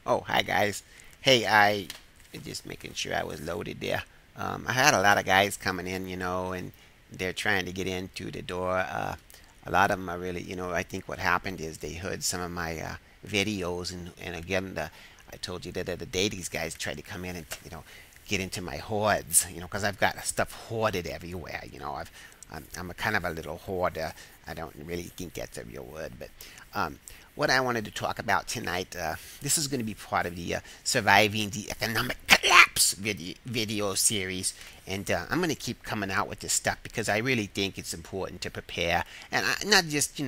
Oh, hi guys. Hey, I just making sure I was loaded there. I had a lot of guys coming in, and they're trying to get in through the door. A lot of them are really, I think what happened is they heard some of my videos, and again, I told you that the other day these guys tried to come in and, get into my hoards, because I've got stuff hoarded everywhere. I'm a kind of a little hoarder. I don't really think that's a real word, but um, what I wanted to talk about tonight, this is going to be part of the Surviving the Economic Collapse video series. And I'm going to keep coming out with this stuff because I really think it's important to prepare. And not just,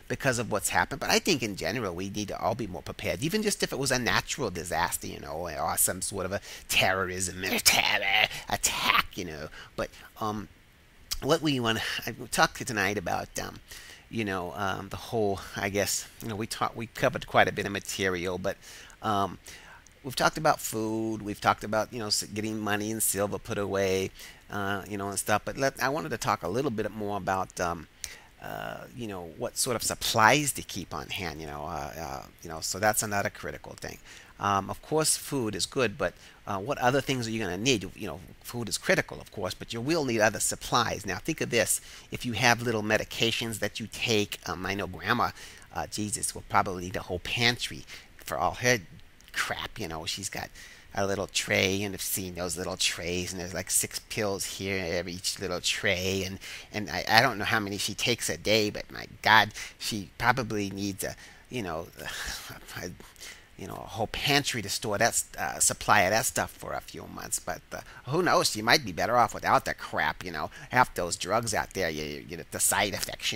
because of what's happened, but I think in general we need to all be more prepared. Even just if it was a natural disaster, or some sort of a terrorism attack, But what we want to talk tonight about the whole, I guess, we covered quite a bit of material, but um, we've talked about food, we've talked about, getting money and silver put away, and stuff. But I wanted to talk a little bit more about, what sort of supplies to keep on hand, so that's another critical thing. Of course, food is good, but what other things are you going to need? Food is critical, of course, but you will need other supplies. Now, think of this: if you have little medications that you take, I know Grandma, Jesus, will probably need a whole pantry for all her crap. She's got a little tray, and I've seen those little trays, and there's like 6 pills here in every each little tray, and I don't know how many she takes a day, but my God, she probably needs a, a, a whole pantry to store that supply of that stuff for a few months. But who knows? She might be better off without the crap. Half those drugs out there, you get the side effects.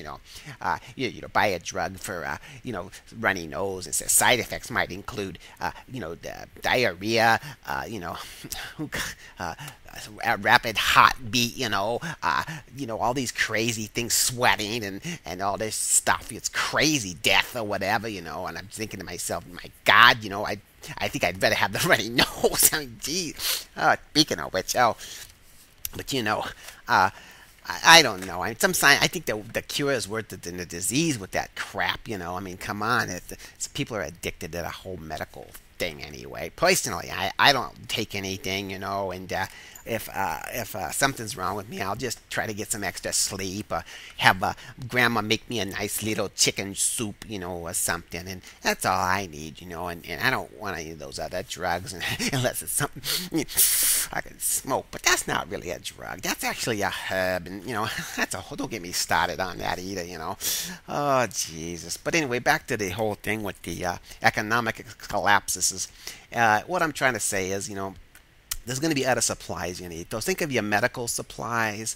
Buy a drug for runny nose, and says side effects might include diarrhea, uh, a rapid heartbeat, all these crazy things, sweating and all this stuff. It's crazy, death or whatever, And I'm thinking to myself, my God, I think I'd better have the runny nose. I mean, geez. Speaking of which, but I don't know. I mean, I think the cure is worse than the disease with that crap. I mean, come on. People are addicted to the whole medical thing anyway. Personally, I don't take anything, and if something's wrong with me, I'll just try to get some extra sleep, or have grandma make me a nice little chicken soup, or something, and that's all I need, and I don't want any of those other drugs, unless it's something I can smoke. But that's not really a drug. That's actually a herb, and that's don't get me started on that either, Oh Jesus! But anyway, back to the whole thing with the economic collapses. What I'm trying to say is, there's going to be other supplies you need. So think of your medical supplies,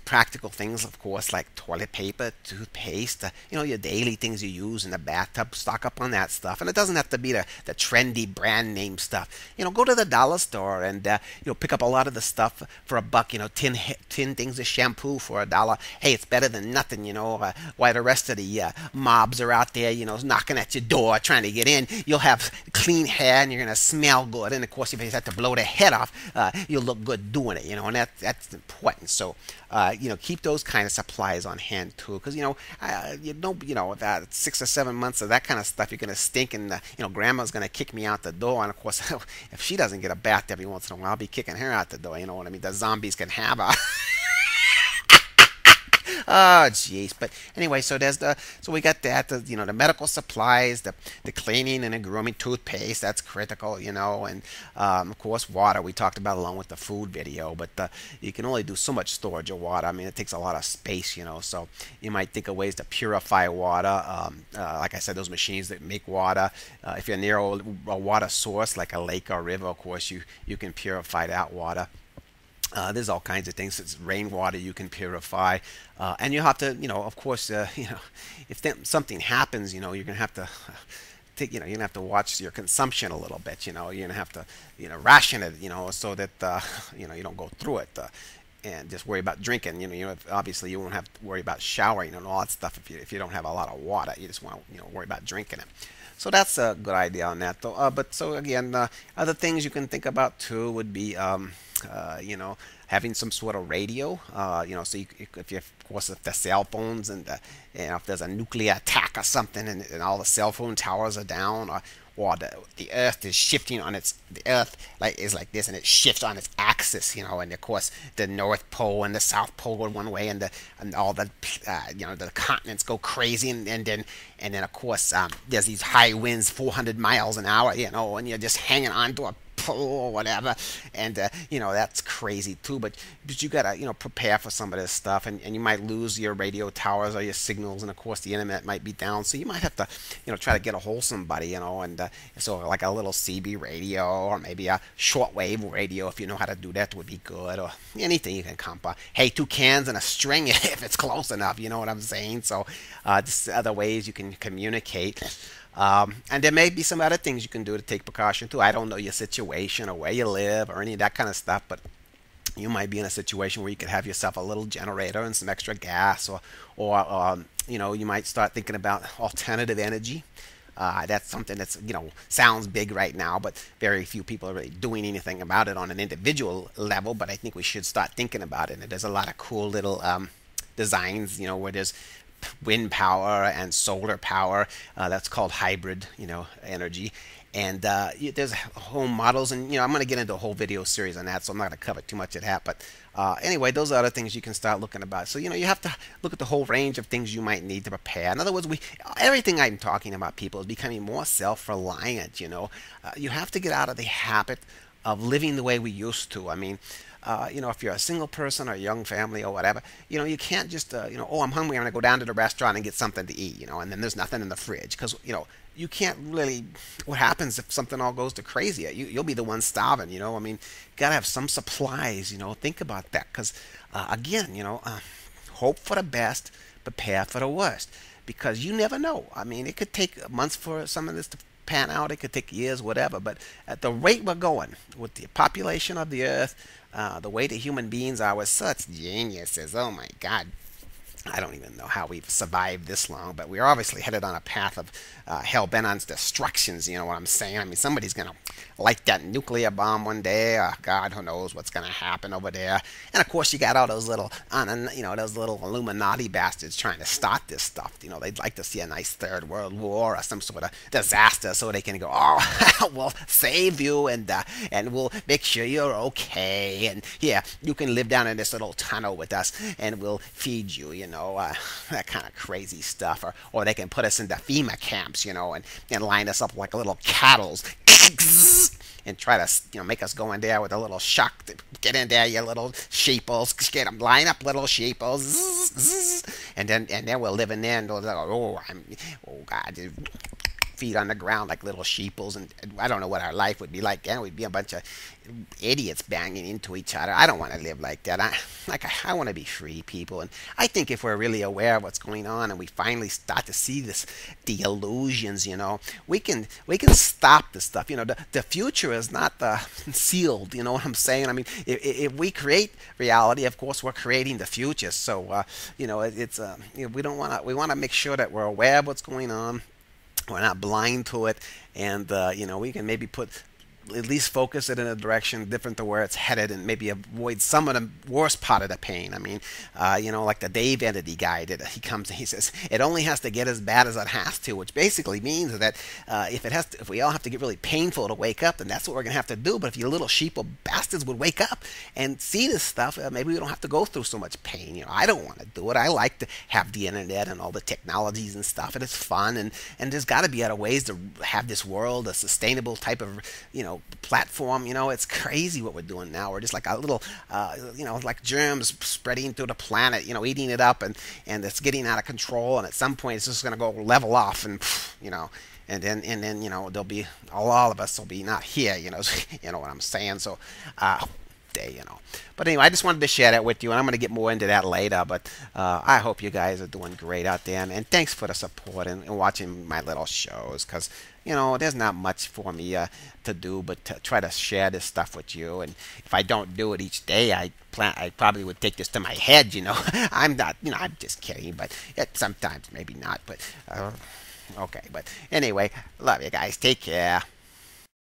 practical things, of course, like toilet paper, toothpaste, your daily things you use in the bathtub. Stock up on that stuff. And it doesn't have to be the trendy brand name stuff. Go to the dollar store and, pick up a lot of the stuff for $1. 10 things of shampoo for $1. Hey, it's better than nothing, while the rest of the mobs are out there, knocking at your door trying to get in. You'll have clean hair and you're going to smell good. And of course, if you have to blow their head off, you'll look good doing it, and that's important. So, keep those kind of supplies on hand too, because you don't, about 6 or 7 months of that kind of stuff, you're gonna stink, and grandma's gonna kick me out the door, and of course, if she doesn't get a bath every once in a while, I'll be kicking her out the door. You know what I mean? The zombies can have her. Oh, jeez. But anyway, so we got that, the medical supplies, the cleaning and the grooming, toothpaste, that's critical, and of course water we talked about along with the food video. But you can only do so much storage of water. I mean, it takes a lot of space, So you might think of ways to purify water. Like I said, those machines that make water. If you're near a water source like a lake or river, of course you can purify that water. There's all kinds of things. It's rainwater you can purify, and you have to, of course, if something happens, you're gonna have to you're gonna have to watch your consumption a little bit. You're gonna have to, ration it, so that you don't go through it. And just worry about drinking. Obviously you won't have to worry about showering and all that stuff if you don't have a lot of water. You just want to worry about drinking it. So that's a good idea on that, though. But so again, other things you can think about too would be, having some sort of radio. So if you, of course, if the cell phones and if there's a nuclear attack or something, and all the cell phone towers are down, or the Earth is shifting on the Earth like is like this, and it shifts on its axis, and of course the North Pole and the South Pole go one way, and all the the continents go crazy, and then of course there's these high winds, 400 miles an hour, and you're just hanging on to a pole or whatever, and that's crazy too. But you gotta prepare for some of this stuff, and you might lose your radio towers or your signals, and of course the internet might be down, so you might have to try to get a hold of somebody, and so like a little CB radio or maybe a shortwave radio, if you know how to do that, would be good, or anything you can come up. Hey, two cans and a string if it's close enough, you know what I'm saying? So just other ways you can communicate. And there may be some other things you can do to take precaution too. I don't know your situation or where you live or any of that kind of stuff, but you might be in a situation where you could have yourself a little generator and some extra gas, or you might start thinking about alternative energy. That's something that's sounds big right now, but very few people are really doing anything about it on an individual level. But I think we should start thinking about it. And there's a lot of cool little designs, where there's wind power and solar power. That's called hybrid, energy. And there's home models, and I'm going to get into a whole video series on that, so I'm not going to cover too much of that. But anyway, those are other things you can start looking about. So you have to look at the whole range of things you might need to prepare. In other words, everything I'm talking about, people, is becoming more self-reliant. You have to get out of the habit of living the way we used to. I mean, if you're a single person or a young family or whatever, you can't just, oh, I'm hungry, I'm going to go down to the restaurant and get something to eat, and then there's nothing in the fridge, because, you can't really, what happens if something all goes to crazy? You'll be the one starving, I mean, you got to have some supplies, think about that, because, again, hope for the best, prepare for the worst, because you never know. I mean, it could take months for some of this to pan out. It could take years, whatever. But at the rate we're going, with the population of the earth, the way the human beings are, we're such geniuses. Oh my God. I don't even know how we've survived this long, but we're obviously headed on a path of hell-bent on destructions, you know what I'm saying? I mean, somebody's going to light that nuclear bomb one day. God, who knows what's going to happen over there. And, of course, you got all those little, those little Illuminati bastards trying to start this stuff. They'd like to see a nice third world war or some sort of disaster so they can go, oh, we'll save you, and we'll make sure you're okay. And, yeah, you can live down in this little tunnel with us, and we'll feed you, that kind of crazy stuff. Or they can put us into FEMA camps, and line us up like little cattle and try to, make us go in there with a little shock. Get in there, you little sheeples. Get them, line up, little sheeples. And then we'll live in there, and oh God, feet on the ground like little sheeples, and I don't know what our life would be like. And we'd be a bunch of idiots banging into each other. I don't want to live like that. I want to be free, people. And I think if we're really aware of what's going on, and we finally start to see the illusions, we can stop this stuff. The future is not sealed. You know what I'm saying? I mean, if we create reality, of course, we're creating the future. So it's we don't want to. We want to make sure that we're aware of what's going on. We're not blind to it, and we can maybe at least focus it in a direction different to where it's headed, and maybe avoid some of the worst part of the pain. I mean, like the Dave Entity guy did. He says it only has to get as bad as it has to, which basically means that if we all have to get really painful to wake up, then that's what we're gonna have to do. But if you little sheeple bastards would wake up and see this stuff, maybe we don't have to go through so much pain. I don't want to do it. I like to have the internet and all the technologies and stuff, and it's fun. And there's got to be other ways to have this world a sustainable type of platform. It's crazy what we're doing now. We're just like a little like germs spreading through the planet, eating it up, and it's getting out of control, and at some point it's just going to go level off, and and then there'll be all of us will be not here, you know what I'm saying. So but anyway, I just wanted to share that with you, and I'm going to get more into that later. But I hope you guys are doing great out there, and thanks for the support and watching my little shows, because there's not much for me to do but to try to share this stuff with you. And if I don't do it each day, I probably would take this to my head. I'm not, I'm just kidding, but sometimes maybe not. But okay, but anyway, love you guys. Take care.